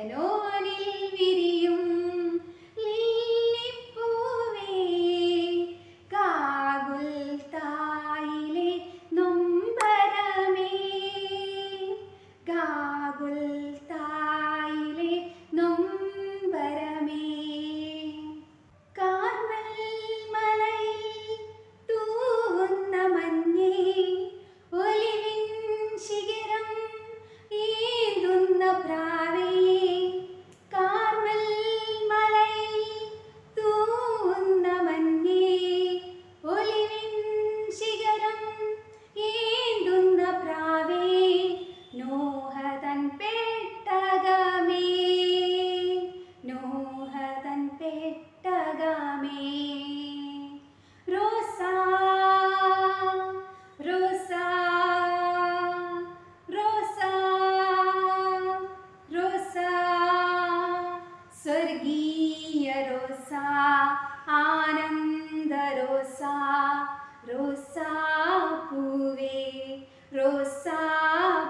മലനോനിൽ വിരിയും ലില്ലിപ്പൂവേ കാകുൽ തായിലെ നൊമ്പരമേ കാകുൽ തായിലെ നൊമ്പരമേ കാർമൽ മലയിൽ തൂവുന്ന മഞ്ഞേ olivine ശിഖരം ഏന്തുന്ന പ്രാവേ Carmel മലയിൽ തൂവുന്ന മഞ്ഞേ ഒലിവിൻ ശിഖരം ഏന്തുന്ന പ്രാവേ നോഹതൻ പെട്ടകമേ നോഹതൻ പെട്ടകമേ റോസാ റോസാ റോസാ റോസാ സ്വർഗീയ റോസാ ആനന്ദ റോസാ റോസാ പൂവേ റോസാ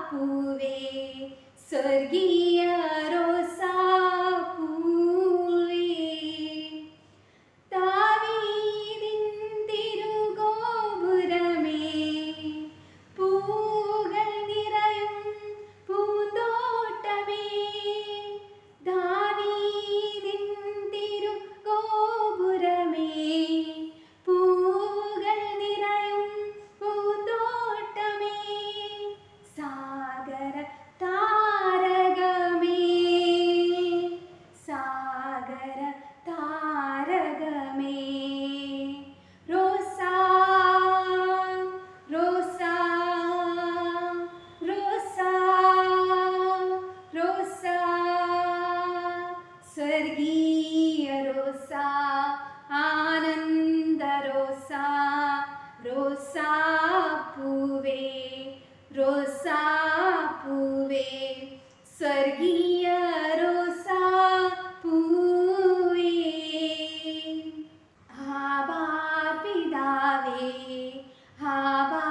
പൂവേ സ്വർഗീയ റോസാ പൂവേ ദാവീദിൻ തിരുഗോപുരമേ പൂകൾ നിറയും പൂന്തോട്ടമേ ദാവീദിൻ തിരുഗോപുരമേ പൂകൾ നിറയും പൂന്തോട്ടമേ സാഗര താരകമേ സാഗര താരകമേ റോസാ റോസാ റോസാ റോസാ സ്വർഗീയ റോസാ ആനന്ദ റോസാ റോസാ പൂവേ റോസാ പൂവേ സ്വർഗീയ റോസാ പൂവേ ആബാ പിതാവേ ആബാ